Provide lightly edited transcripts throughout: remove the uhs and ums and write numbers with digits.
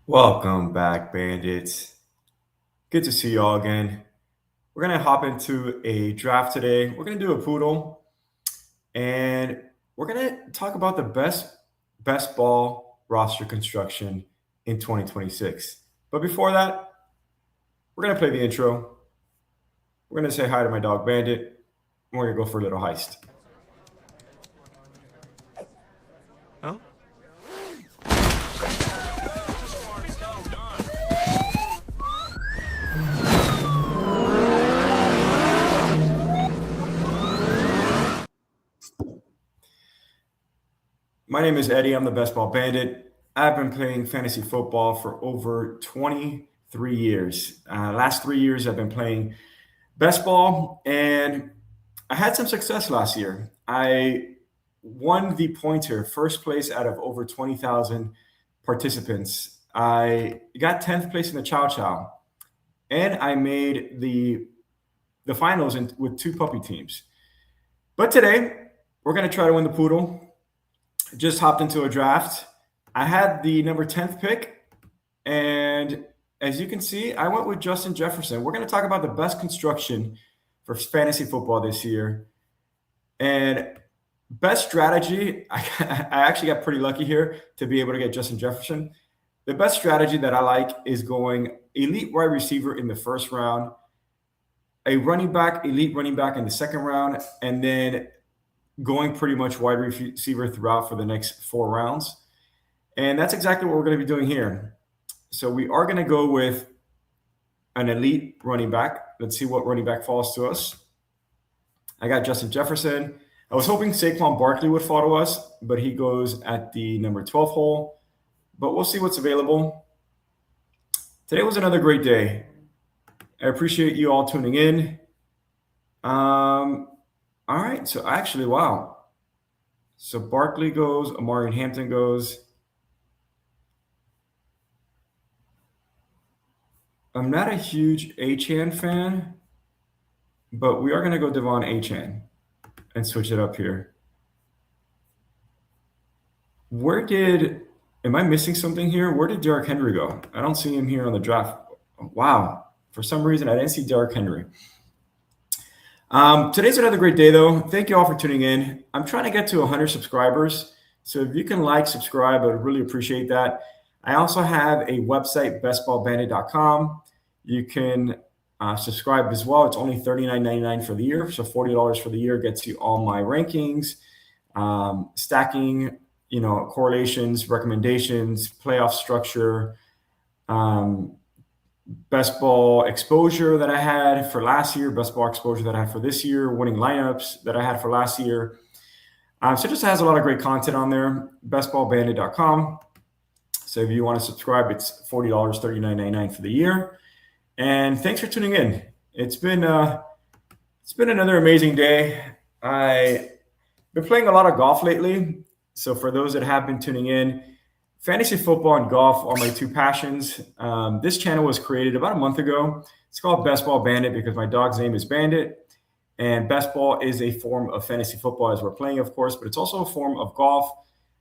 Welcome back, Bandits. Good to see you all again. We're gonna hop into a draft today. We're gonna do a poodle, and we're gonna talk about the best ball roster construction in 2026. But before that, we're gonna play the intro. We're gonna say hi to my dog Bandit, and we're gonna go for a little heist. Oh, My name is Eddie. I'm the Best Ball Bandit. I've been playing fantasy football for over 23 years. Last 3 years, I've been playing best ball, and I had some success last year. I won the pointer, first place out of over 20,000 participants. I got 10th place in the Chow Chow, and I made the finals with two puppy teams. But today, we're going to try to win the poodle. Just hopped into a draft. I had the number 10th pick, and as you can see, I went with Justin Jefferson. We're going to talk about the best construction for fantasy football this year. And best strategy, I actually got pretty lucky here to be able to get Justin Jefferson. The best strategy that I like is going elite wide receiver in the first round, a elite running back in the second round, and then going pretty much wide receiver throughout for the next 4 rounds. And that's exactly what we're going to be doing here. So we are going to go with an elite running back. Let's see what running back falls to us. I got Justin Jefferson. I was hoping Saquon Barkley would fall to us, but he goes at the number 12 hole. But we'll see what's available. Today was another great day. I appreciate you all tuning in. All right, so actually, wow. So Barkley goes, Amari Hampton goes. I'm not a huge Achane fan, but we are going to go Devon Achane and switch it up here. Am I missing something here? Where did Derrick Henry go? I don't see him here on the draft. Wow. For some reason, I didn't see Derrick Henry. Today's another great day, though. Thank you all for tuning in. I'm trying to get to 100 subscribers. So if you can subscribe, I would really appreciate that. I also have a website, bestballbandit.com. You can subscribe as well. It's only $39.99 for the year. So $40 for the year gets you all my rankings, stacking, correlations, recommendations, playoff structure, best ball exposure that I had for last year, best ball exposure that I had for this year, winning lineups that I had for last year. So it just has a lot of great content on there, bestballbandit.com. So if you want to subscribe, it's $40, $39.99 for the year. And thanks for tuning in. It's been another amazing day. I've been playing a lot of golf lately. So for those that have been tuning in, fantasy football and golf are my two passions. This channel was created about a month ago. It's called Best Ball Bandit because my dog's name is Bandit. And best ball is a form of fantasy football as we're playing, of course, but it's also a form of golf.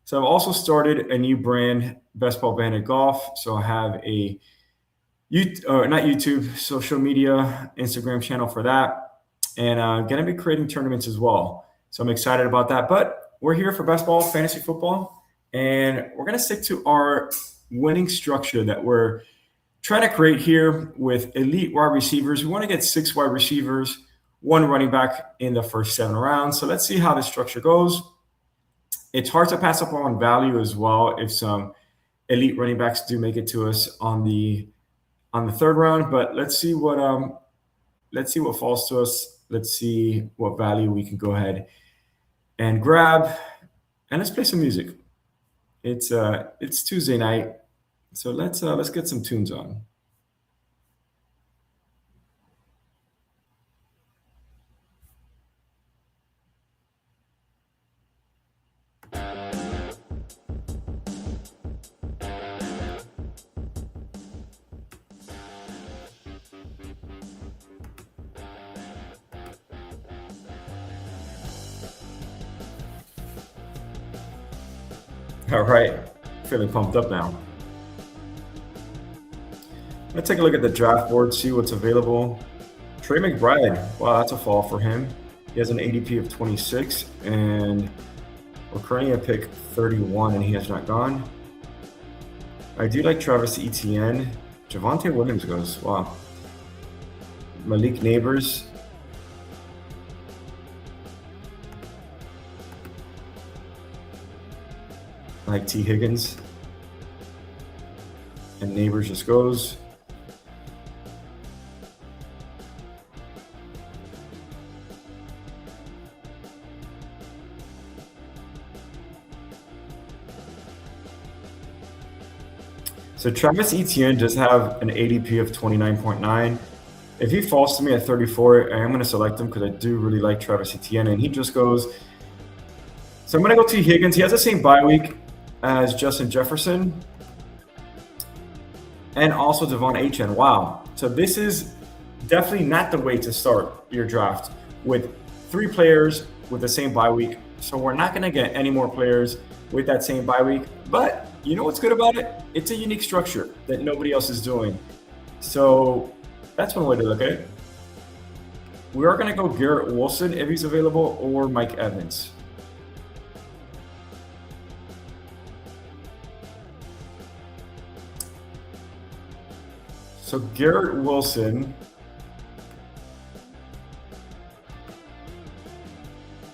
So I've also started a new brand, Best Ball Bandit Golf. So I have a not YouTube, social media, Instagram channel for that. And I'm going to be creating tournaments as well. So I'm excited about that. But we're here for best ball, fantasy football. And we're going to stick to our winning structure that we're trying to create here with elite wide receivers. We want to get 6 wide receivers, 1 running back in the first 7 rounds. So let's see how this structure goes. It's hard to pass up on value as well if some elite running backs do make it to us on the 3rd round. But let's see what falls to us. Let's see what value we can go ahead and grab. And let's play some music. It's Tuesday night, so let's get some tunes on. All right, feeling pumped up now. Let's take a look at the draft board, see what's available. Trey McBride. Wow, that's a fall for him. He has an ADP of 26, and we're currently at pick 31, and he has not gone. I do like Travis Etienne. Javonte Williams goes. Wow. Malik Neighbors. I like T. Higgins. And Neighbors just goes. So Travis Etienne does have an ADP of 29.9. If he falls to me at 34, I am going to select him because I do really like Travis Etienne, and he just goes. So I'm going to go T. Higgins. He has the same bye week as Justin Jefferson and also Devon Achane. Wow. So this is definitely not the way to start your draft with 3 players with the same bye week. So we're not going to get any more players with that same bye week. But you know what's good about it? It's a unique structure that nobody else is doing. So that's one way to look at it. We are going to go Garrett Wilson if he's available, or Mike Evans. So Garrett Wilson.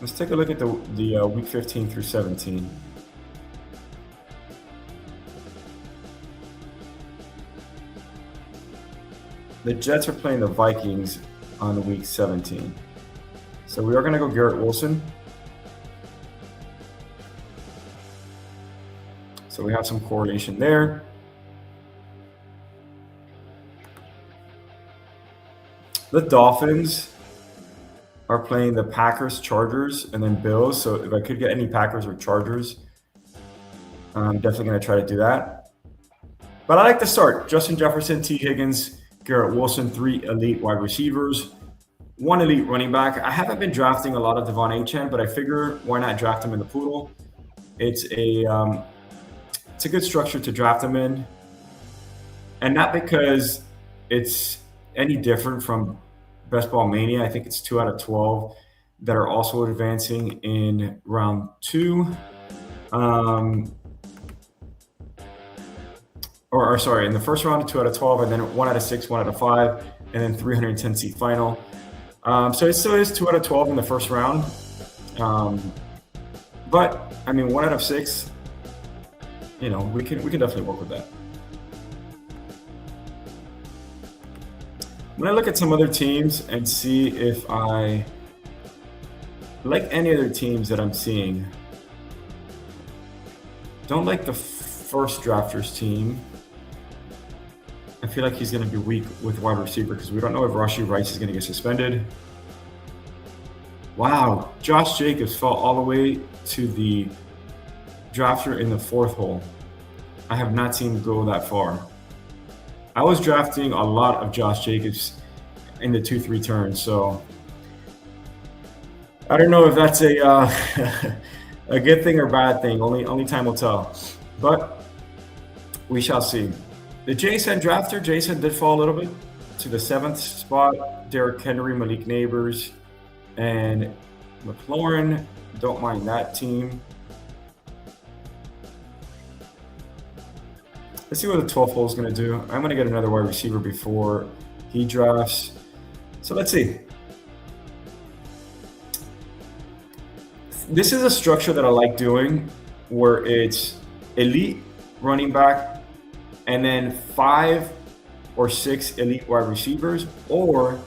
Let's take a look at the week 15 through 17. The Jets are playing the Vikings on week 17. So we are going to go Garrett Wilson. So we have some correlation there. The Dolphins are playing the Packers, Chargers, and then Bills. So if I could get any Packers or Chargers, I'm definitely going to try to do that. But I like to start. Justin Jefferson, T. Higgins, Garrett Wilson, 3 elite wide receivers, 1 elite running back. I haven't been drafting a lot of Devon Achane, but I figure why not draft him in the poodle? It's a good structure to draft him in, and not because it's any different from Best Ball Mania. I think it's 2 out of 12 that are also advancing in round 2. Or sorry, in the first round, 2 out of 12, and then 1 out of 6, 1 out of 5, and then 310 seat final. So it still is 2 out of 12 in the first round. But I mean, 1 out of 6, we can definitely work with that. When I look at some other teams and see if I like any other teams that I'm seeing, don't like the first drafters team. I feel like he's going to be weak with wide receiver because we don't know if Rashee Rice is going to get suspended. Wow, Josh Jacobs fell all the way to the drafter in the 4th hole. I have not seen him go that far. I was drafting a lot of Josh Jacobs in the 2-3 turns, so I don't know if that's a a good thing or bad thing. Only time will tell. But we shall see. The JSN drafter, Jason did fall a little bit to the 7th spot. Derrick Henry, Malik Neighbors, and McLaurin. Don't mind that team. Let's see what the 12th hole is going to do. I'm going to get another wide receiver before he drafts. So let's see. This is a structure that I like doing where it's elite running back and then 5 or 6 elite wide receivers, or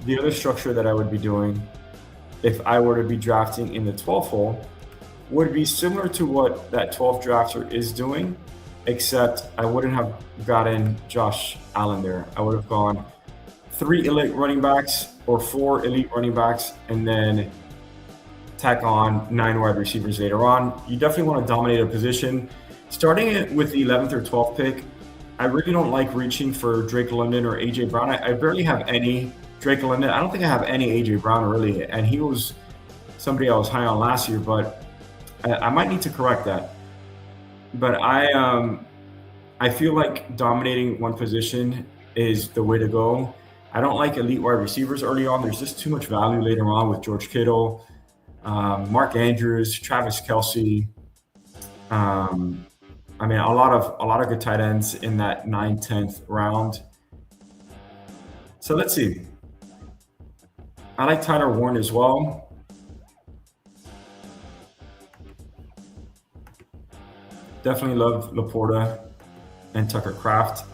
the other structure that I would be doing if I were to be drafting in the 12th hole would be similar to what that 12th drafter is doing, except I wouldn't have gotten Josh Allen there. I would have gone 3 elite running backs or 4 elite running backs and then tack on 9 wide receivers later on. You definitely want to dominate a position. Starting it with the 11th or 12th pick, I really don't like reaching for Drake London or A.J. Brown. I barely have any Drake London. I don't think I have any A.J. Brown really, and he was somebody I was high on last year, but I might need to correct that. But I feel like dominating one position is the way to go. I don't like elite wide receivers early on. There's just too much value later on with George Kittle, Mark Andrews, Travis Kelce. I mean, a lot of good tight ends in that 9th, 10th round. So let's see. I like Tyler Warren as well. Definitely love Laporta and Tucker Kraft.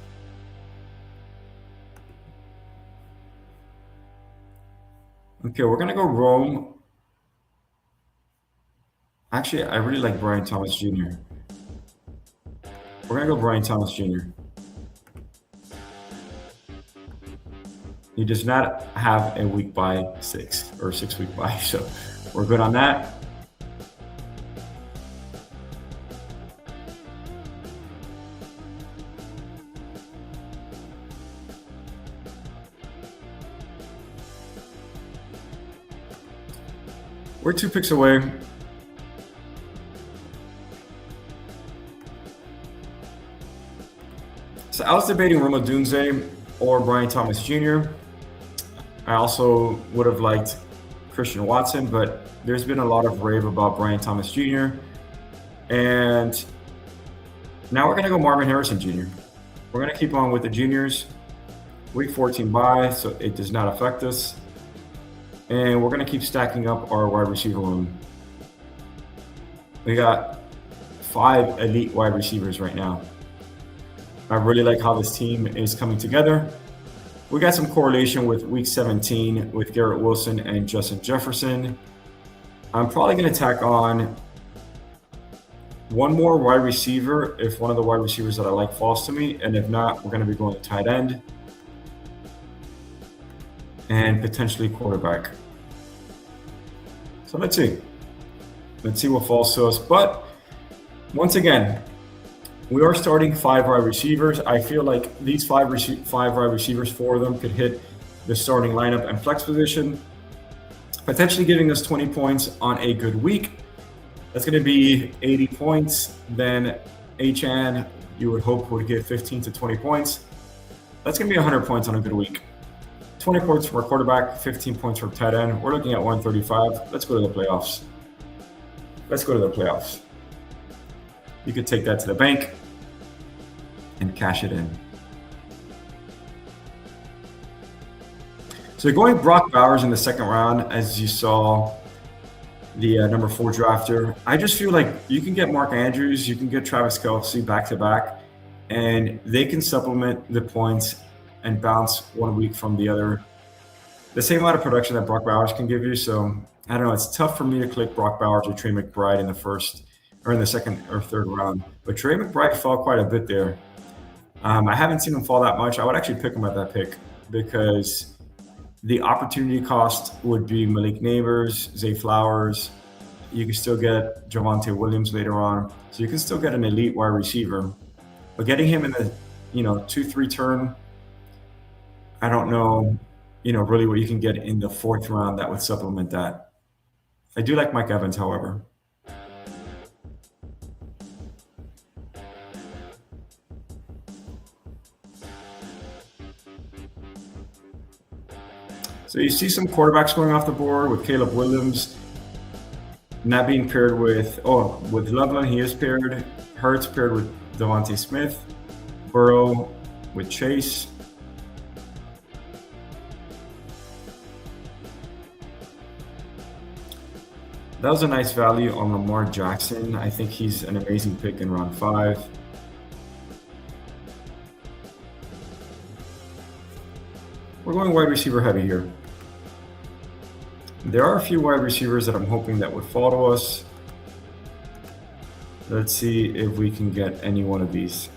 Okay, we're gonna go Rome. Actually, I really like Brian Thomas Jr. We're gonna go Brian Thomas Jr. He does not have a week by 6 or 6 week by, so we're good on that. We're 2 picks away. So I was debating Roma Dunze or Brian Thomas Jr. I also would have liked Christian Watson, but there's been a lot of rave about Brian Thomas Jr. And now we're going to go Marvin Harrison Jr. We're going to keep on with the juniors. Week 14 bye, so it does not affect us. And we're going to keep stacking up our wide receiver room. We got 5 elite wide receivers right now. I really like how this team is coming together. We got some correlation with week 17 with Garrett Wilson and Justin Jefferson. I'm probably going to tack on one more wide receiver if one of the wide receivers that I like falls to me. And if not, we're going to be going to tight end and potentially quarterback. So let's see. Let's see what falls to us. But once again, we are starting 5 wide receivers. I feel like these 5 wide receivers, 4 of them could hit the starting lineup and flex position, potentially giving us 20 points on a good week. That's going to be 80 points. Then Achane, you would hope, would get 15 to 20 points. That's going to be 100 points on a good week. 20 points from our quarterback, 15 points from tight end. We're looking at 135. Let's go to the playoffs. Let's go to the playoffs. You could take that to the bank and cash it in. So going Brock Bowers in the second round, as you saw the number 4 drafter. I just feel like you can get Mark Andrews, you can get Travis Kelce back-to-back, and they can supplement the points and bounce one week from the other. The same amount of production that Brock Bowers can give you. So I don't know, it's tough for me to click Brock Bowers or Trey McBride in the first or in the second or third round. But Trey McBride fell quite a bit there. I haven't seen him fall that much. I would actually pick him at that pick because the opportunity cost would be Malik Neighbors, Zay Flowers. You can still get Javonte Williams later on. So you can still get an elite wide receiver. But getting him in the 2-3 turn, I don't know, really what you can get in the 4th round that would supplement that. I do like Mike Evans, however. So you see some quarterbacks going off the board with Caleb Williams not being paired with Loveland. He is paired. Hurts paired with Devontae Smith. Burrow with Chase. That was a nice value on Lamar Jackson. I think he's an amazing pick in round 5. We're going wide receiver heavy here. There are a few wide receivers that I'm hoping that would fall to us. Let's see if we can get any one of these.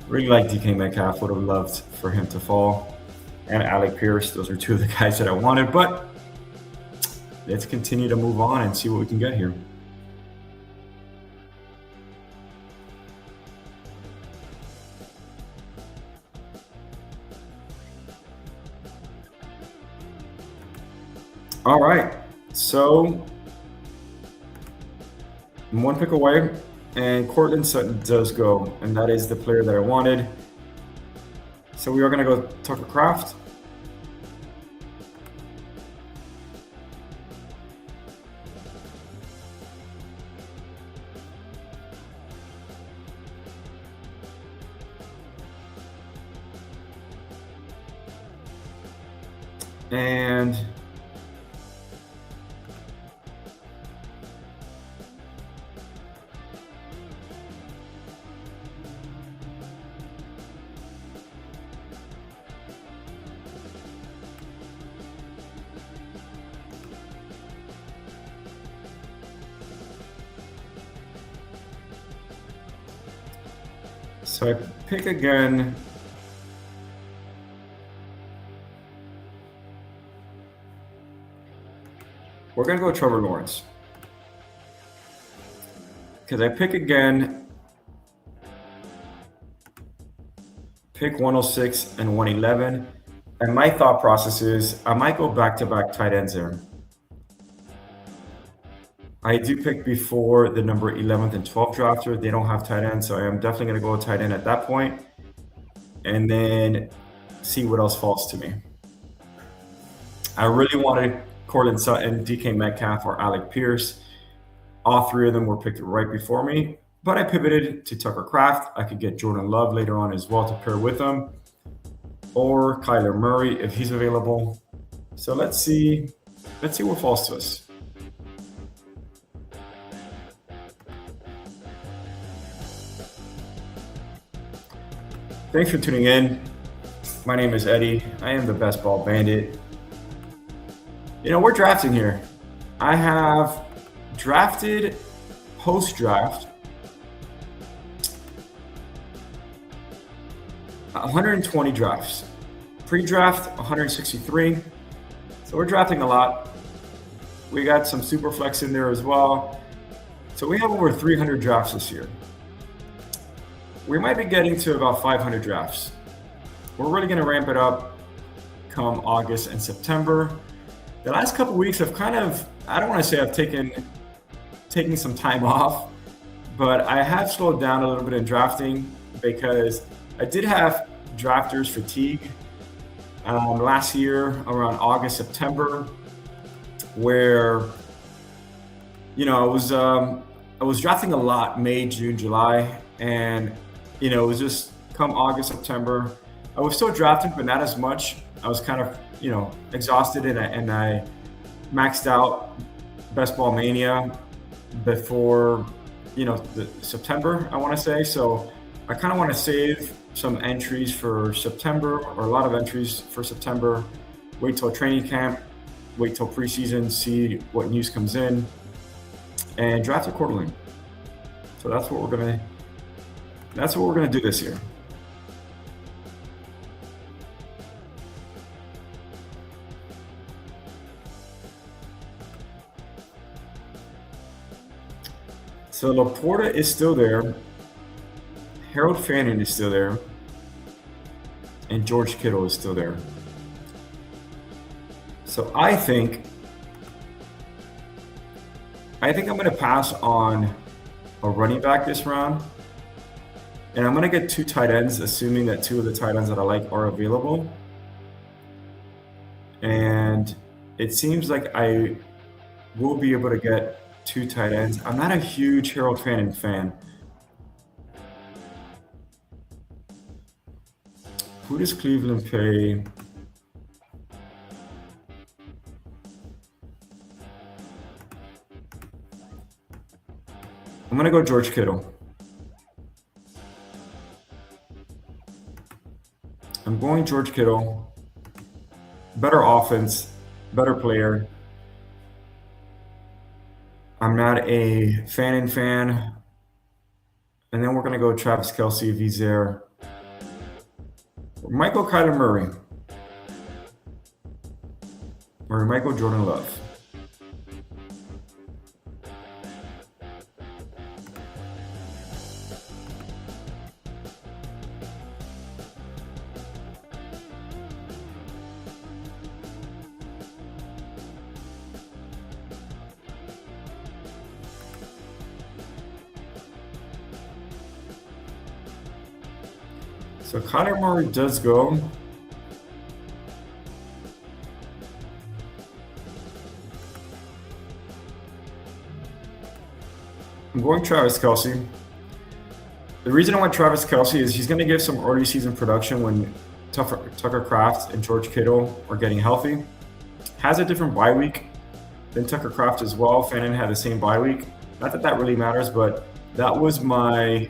Really like DK Metcalf. Would have loved for him to fall. And Alec Pierce. Those are 2 of the guys that I wanted. But let's continue to move on and see what we can get here. All right. So I'm one pick away, and Cortland Sutton does go, and that is the player that I wanted. So we are going to go Tucker Kraft. And so I pick again. We're going to go Trevor Lawrence. Because I pick again, pick 106 and 111. And my thought process is I might go back-to-back tight ends there. I do pick before the number 11th and 12th drafter. They don't have tight ends, so I am definitely going to go tight end at that point. And then see what else falls to me. I really wanted Cortland Sutton, DK Metcalf, or Alec Pierce. All three of them were picked right before me, but I pivoted to Tucker Kraft. I could get Jordan Love later on as well to pair with him, or Kyler Murray if he's available. So let's see what falls to us. Thanks for tuning in. My name is Eddie. I am the Best Ball Bandit. You know, we're drafting here. I have drafted post-draft 120 drafts. Pre-draft 163. So we're drafting a lot. We got some super flex in there as well. So we have over 300 drafts this year. We might be getting to about 500 drafts. We're really going to ramp it up come August and September. The last couple weeks have kind of, I don't want to say I've taken some time off, but I have slowed down a little bit in drafting because I did have drafters fatigue last year around August, September, where, you know, I was drafting a lot May, June, July, and, you know, it was just come August, September. I was still drafting, but not as much. I was kind of, you know, exhausted, and I maxed out Best Ball Mania before, you know, September, I want to say. So I kind of want to save some entries for September, or a lot of entries for September. Wait till training camp, wait till preseason, see what news comes in, and draft accordingly. So that's what we're gonna do this year. So Laporta is still there. Harold Fannin is still there. And George Kittle is still there. So I think I'm going to pass on a running back this round. And I'm going to get 2 tight ends, assuming that 2 of the tight ends that I like are available. And it seems like I will be able to get 2 tight ends. I'm not a huge Harold Fannin fan. Who does Cleveland pay? I'm going to go George Kittle. I'm going George Kittle. Better offense, better player. I'm not a Fannin fan. And then we're going to go Travis Kelce if he's there. Michael Kyler Murray. Or Michael Jordan Love. So Kyler Murray does go. I'm going Travis Kelce. The reason I went Travis Kelce is he's going to give some early season production when Tucker Kraft and George Kittle are getting healthy. Has a different bye week than Tucker Kraft as well. Fannin had the same bye week. Not that that really matters, but that was my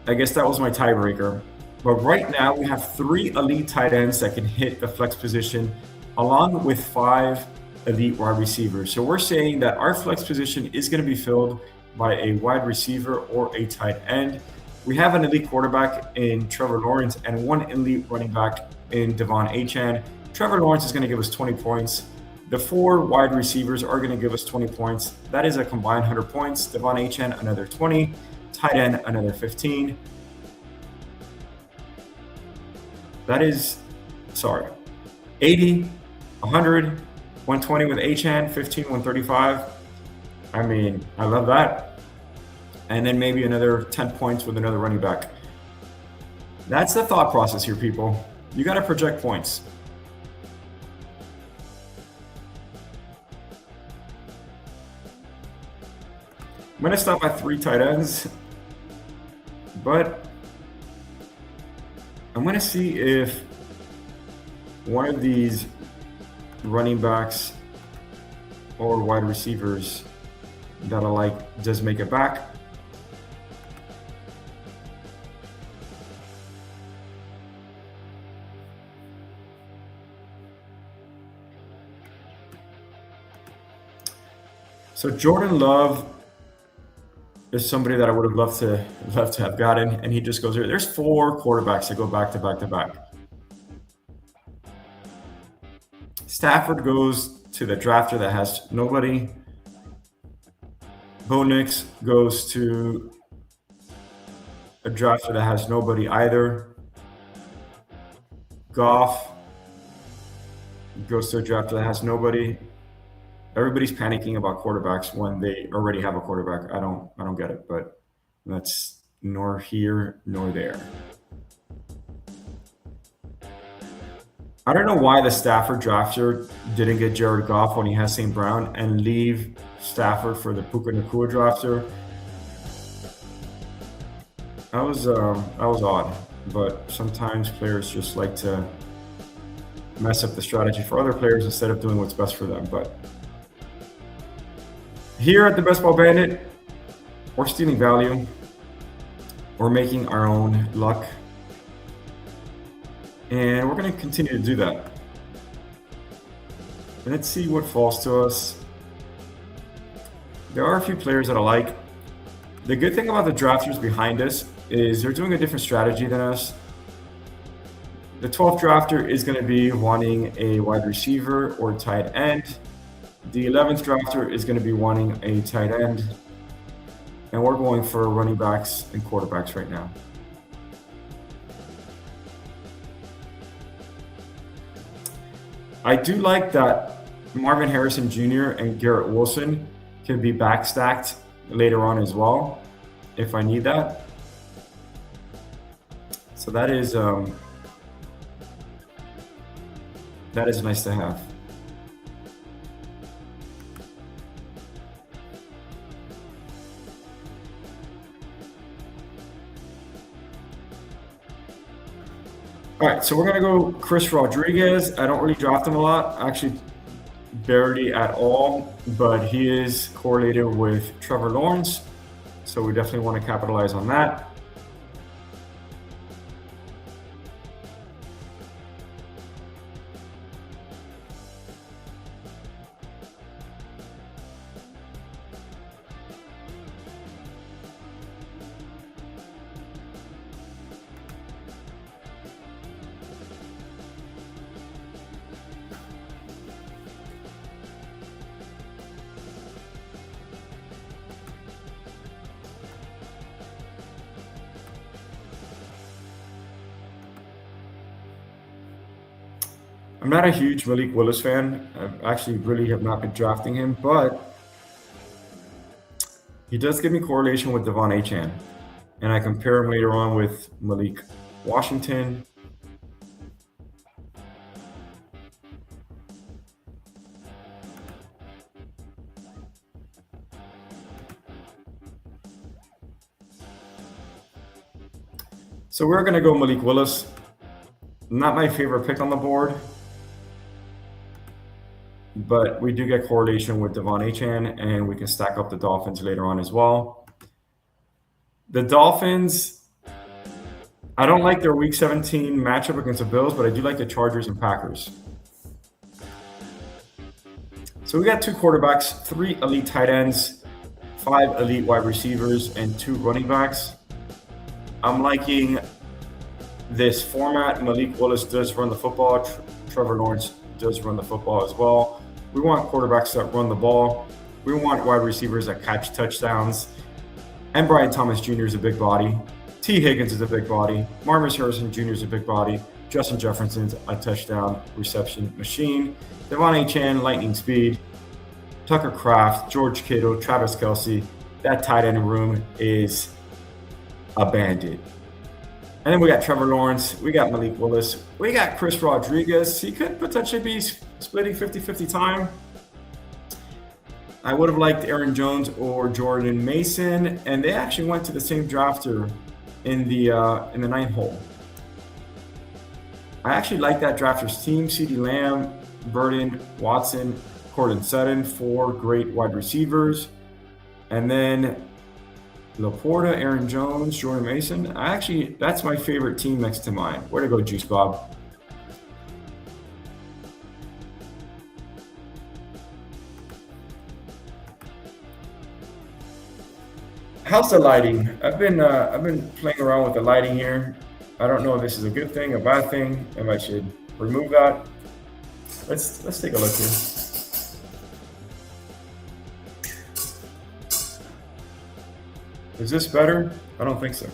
tiebreaker. But right now we have 3 elite tight ends that can hit the flex position along with 5 elite wide receivers. So we're saying that our flex position is going to be filled by a wide receiver or a tight end. We have an elite quarterback in Trevor Lawrence and 1 elite running back in Devon Achane. Trevor Lawrence is going to give us 20 points. The 4 wide receivers are going to give us 20 points. That is a combined 100 points. Devon Achane, another 20. Tight end, another 15. That is, 80, 100, 120 with Achane, 15, 135. I mean, I love that. And then maybe another 10 points with another running back. That's the thought process here, people. You got to project points. I'm going to stop at 3 tight ends, but I'm going to see if one of these running backs or wide receivers that I like does make it back. So Jordan Love is somebody that I would have loved to have gotten, and he just goes there. There's 4 quarterbacks that go back to back to back. Stafford goes to the drafter that has nobody. Bo Nix goes to a drafter that has nobody either. Goff goes to a drafter that has nobody. Everybody's panicking about quarterbacks when they already have a quarterback. I don't get it, but that's nor here nor there. I don't know why the Stafford drafter didn't get Jared Goff when he has St. Brown and leave Stafford for the Puka Nacua drafter. That was odd, but sometimes players just like to mess up the strategy for other players instead of doing what's best for them. But here at the Best Ball Bandit, we're stealing value. We're making our own luck. And we're going to continue to do that. Let's see what falls to us. There are a few players that I like. The good thing about the drafters behind us is they're doing a different strategy than us. The 12th drafter is going to be wanting a wide receiver or tight end. The 11th drafter is going to be wanting a tight end. And we're going for running backs and quarterbacks right now. I do like that Marvin Harrison Jr. and Garrett Wilson can be backstacked later on as well, if I need that. So that is nice to have. All right, so we're going to go Chris Rodriguez. I don't really draft him a lot, actually barely at all, but he is correlated with Trevor Lawrence, so we definitely want to capitalize on that. I'm not a huge Malik Willis fan. I actually really have not been drafting him, but he does give me correlation with Devon Achane, and I compare him later on with Malik. Washington. So we're going to go Malik Willis. Not my favorite pick on the board, but we do get correlation with Devon Achane, and we can stack up the Dolphins later on as well. The Dolphins, I don't like their Week 17 matchup against the Bills, but I do like the Chargers and Packers. So we got 2 quarterbacks, 3 elite tight ends, 5 elite wide receivers, and 2 running backs. I'm liking this format. Malik Willis does run the football. Trevor Lawrence does run the football as well. We want quarterbacks that run the ball. We want wide receivers that catch touchdowns. And Brian Thomas Jr. is a big body. T. Higgins is a big body. Marcus Harrison Jr. is a big body. Justin Jefferson's a touchdown reception machine. Devon Achane, lightning speed. Tucker Kraft, George Kittle, Travis Kelce. That tight end room is a bandit. And then we got Trevor Lawrence. We got Malik Willis. We got Chris Rodriguez. He could potentially be splitting 50-50 time. I would have liked Aaron Jones or Jordan Mason, and they actually went to the same drafter in the 9th hole. I actually like that drafter's team: CeeDee Lamb, Burden, Watson, Cortland Sutton, 4 great wide receivers, and then Laporta, Aaron Jones, Jordan Mason. That's my favorite team next to mine. Way to go, Juice Bob. How's the lighting? I've been playing around with the lighting here. I don't know if this is a good thing, a bad thing, if I should remove that. Let's take a look here. Is this better? I don't think so.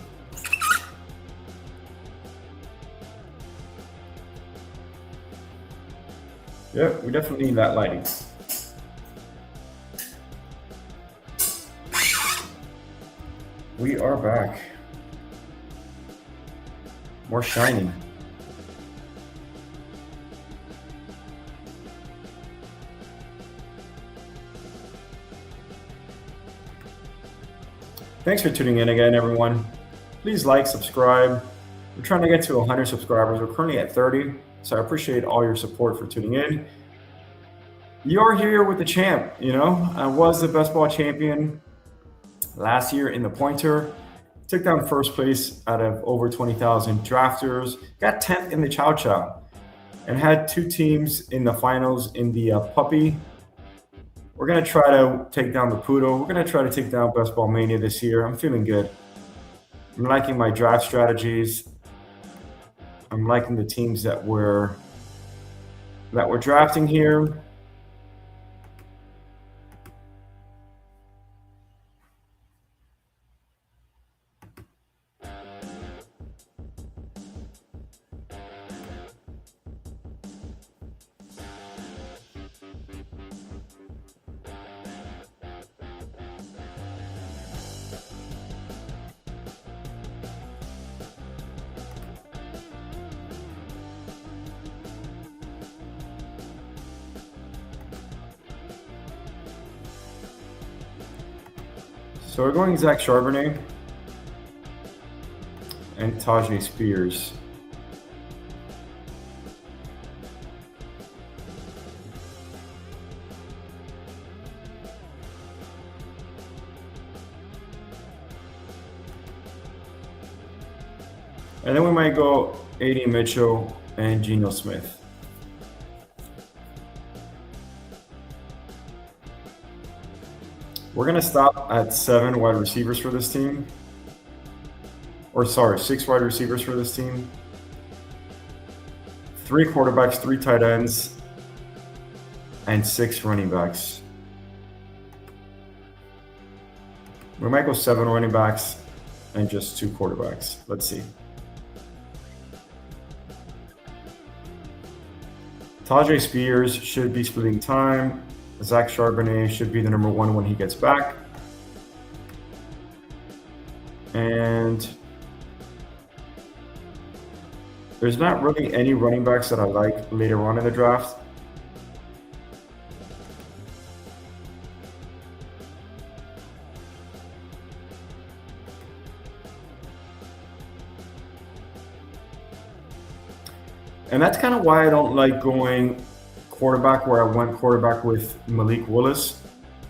Yep, we definitely need that lighting. We are back. More shining. Thanks for tuning in again, everyone. Please like, subscribe. We're trying to get to 100 subscribers. We're currently at 30, so I appreciate all your support for tuning in. You're here with the champ, you know. I was the best ball champion last year in the pointer. Took down first place out of over 20,000 drafters. Got 10th in the Chow Chow. And had 2 teams in the finals in the puppy. We're going to try to take down the Poodle. We're going to try to take down Best Ball Mania this year. I'm feeling good. I'm liking my draft strategies. I'm liking the teams that we're drafting here. So we're going Zach Charbonnet and Tajay Spears. And then we might go A.D. Mitchell and Geno Smith. We're going to stop at 7 wide receivers for this team. Or sorry, 6 wide receivers for this team. 3 quarterbacks, 3 tight ends, and 6 running backs. We might go 7 running backs and just 2 quarterbacks. Let's see. Tajay Spears should be splitting time. Zach Charbonnet should be the number 1 when he gets back. And There's not really any running backs that I like later on in the draft. And that's kind of why I don't like going quarterback where I went quarterback with Malik Willis.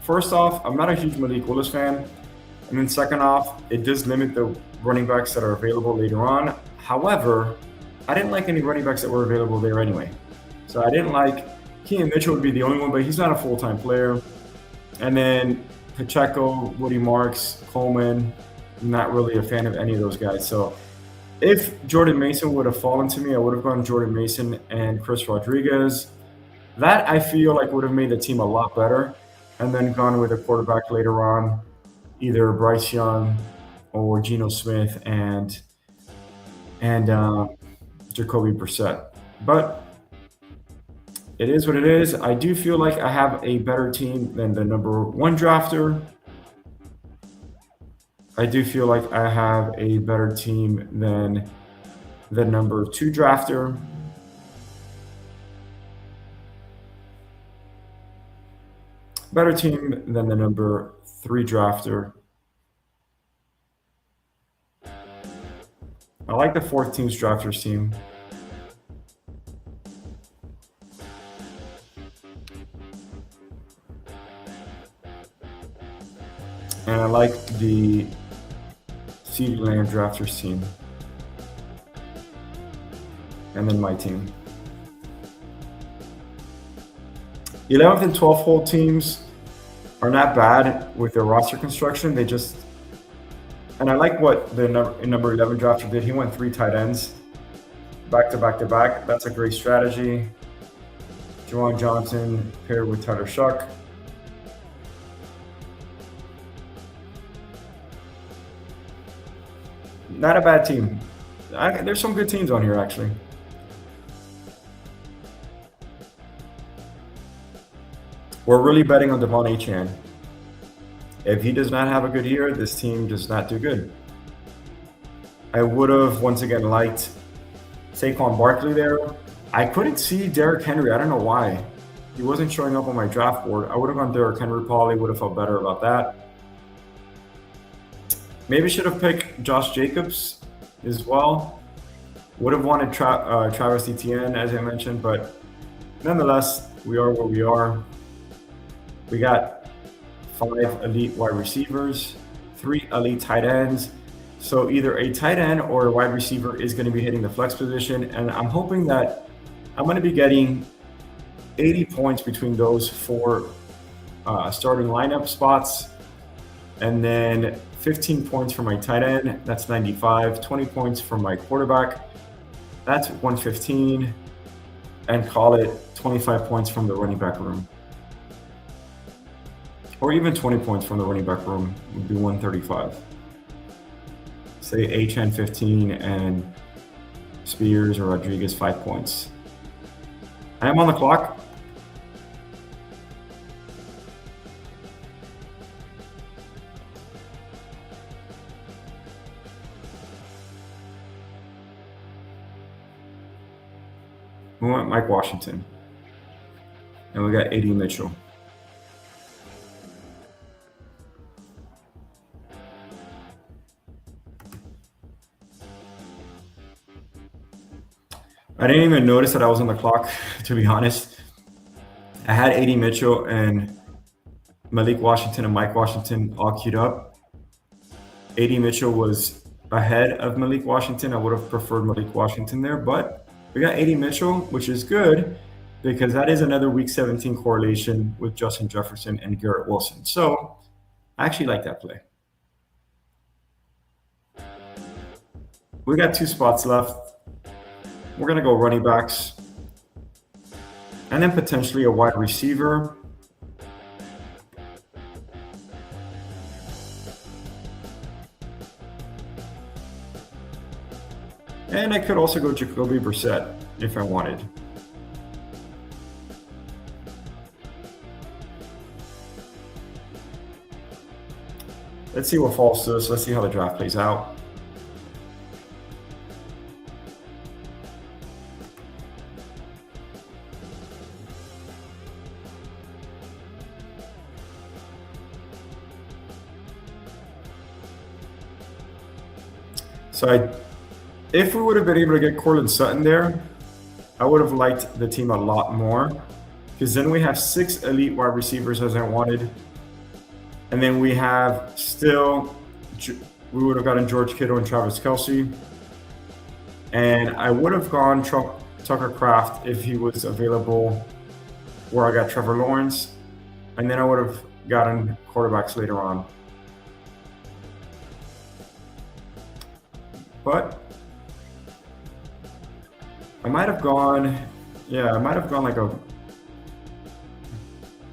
First off, I'm not a huge Malik Willis fan. And then second off, it does limit the running backs that are available later on. However, I didn't like any running backs that were available there anyway. So I didn't like Keenan Mitchell would be the only one, but he's not a full-time player. And then Pacheco, Woody Marks, Coleman, not really a fan of any of those guys. So if Jordan Mason would have fallen to me, I would have gone Jordan Mason and Chris Rodriguez. That I feel like would have made the team a lot better. And then gone with a quarterback later on, either Bryce Young or Geno Smith and Jacoby Brissett. But it is what it is. I do feel like I have a better team than the number 1 drafter. I do feel like I have a better team than the number 2 drafter. Better team than the number 3 drafter. I like the 4th team's drafters team. And I like the CeeDee Lamb drafters team. And then my team. 11th and 12th hole teams are not bad with their roster construction. They just, and I like what the number 11 drafter did. He went 3 tight ends back to back to back. That's a great strategy. Juwan Johnson paired with Tyler Shuck. Not a bad team. There's some good teams on here, actually. We're really betting on Devon Achane. If he does not have a good year, this team does not do good. I would have, once again, liked Saquon Barkley there. I couldn't see Derrick Henry. I don't know why. He wasn't showing up on my draft board. I would have gone Derrick Henry probably, would have felt better about that. Maybe should have picked Josh Jacobs as well. Would have wanted Travis Etienne, as I mentioned, but nonetheless, we are where we are. We got 5 elite wide receivers, 3 elite tight ends. So either a tight end or a wide receiver is going to be hitting the flex position. And I'm hoping that I'm going to be getting 80 points between those 4 starting lineup spots. And then 15 points for my tight end. That's 95. 20 points from my quarterback. That's 115. And call it 25 points from the running back room. Or even 20 points from the running back room would be 135. Say Achane 15 and Spears or Rodriguez 5 points. I am on the clock. We went Mike Washington. And we got A.D. Mitchell. I didn't even notice that I was on the clock, to be honest. I had A.D. Mitchell and Malik Washington and Mike Washington all queued up. A.D. Mitchell was ahead of Malik Washington. I would have preferred Malik Washington there, but we got A.D. Mitchell, which is good because that is another Week 17 correlation with Justin Jefferson and Garrett Wilson. So I actually like that play. We got 2 spots left. We're going to go running backs and then potentially a wide receiver. And I could also go Jacoby Brissett if I wanted. Let's see what falls to us. Let's see how the draft plays out. If we would have been able to get Cortland Sutton there, I would have liked the team a lot more, because then we have 6 elite wide receivers as I wanted. And then we have we would have gotten George Kittle and Travis Kelce. And I would have gone Tucker Kraft if he was available, where I got Trevor Lawrence. And then I would have gotten quarterbacks later on. But I might have gone like a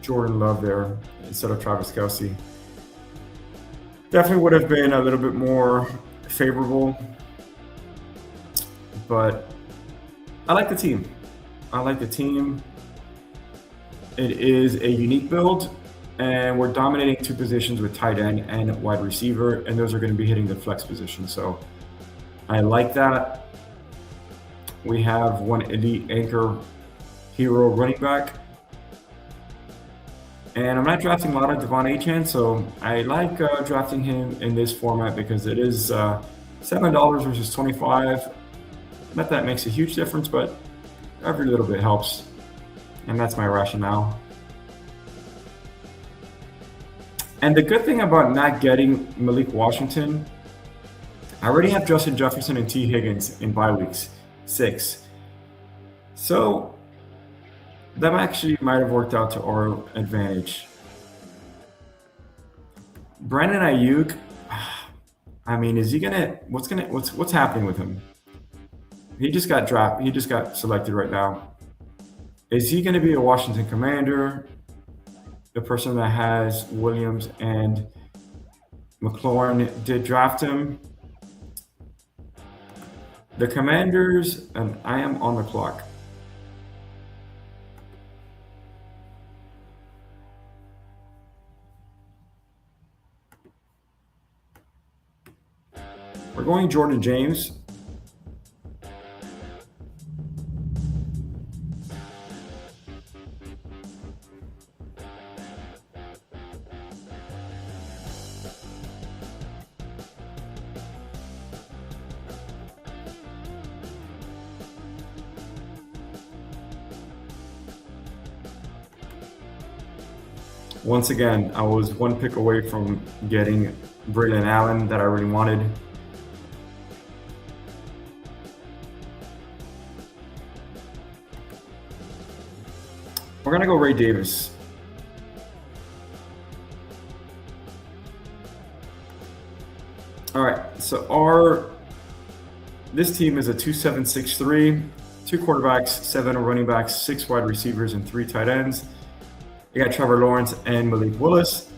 Jordan Love there instead of Travis Kelce. Definitely would have been a little bit more favorable, but I like the team. It is a unique build, and we're dominating 2 positions with tight end and wide receiver, and those are going to be hitting the flex position. So I like that. We have 1 elite anchor hero running back. And I'm not drafting a lot of Devon Achane, so I like drafting him in this format because it is $7 versus $25. Not that it makes a huge difference, but every little bit helps. And that's my rationale. And the good thing about not getting Malik Washington, I already have Justin Jefferson and T. Higgins in bye weeks 6. So that actually might have worked out to our advantage. Brandon Ayuk, I mean, is he what's happening with him? He just got drafted. He just got selected right now. Is he going to be a Washington Commander? The person that has Williams and McLaurin did draft him. The Commanders, and I am on the clock. We're going Jordan James. Once again, I was 1 pick away from getting Braylon Allen that I really wanted. We're going to go Ray Davis. All right, so this team is a 2-7-6-3, 2 quarterbacks, 7 running backs, 6 wide receivers, and 3 tight ends. You got Trevor Lawrence and Malik Willis,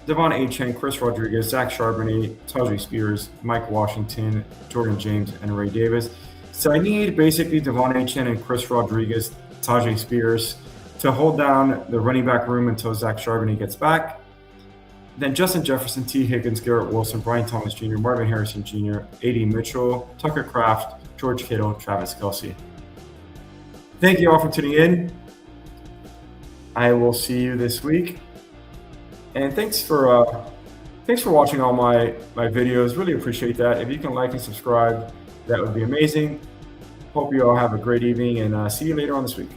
Devon Achane, Chris Rodriguez, Zach Charbonnet, Tajay Spears, Mike Washington, Jordan James, and Ray Davis. So I need basically Devon Achane and Chris Rodriguez, Tajay Spears to hold down the running back room until Zach Charbonnet gets back. Then Justin Jefferson, T. Higgins, Garrett Wilson, Brian Thomas Jr., Marvin Harrison Jr., A.D. Mitchell, Tucker Kraft, George Kittle, Travis Kelce. Thank you all for tuning in. I will see you this week. And thanks for watching all my videos. Really appreciate that. If you can like and subscribe, that would be amazing. Hope you all have a great evening, and see you later on this week.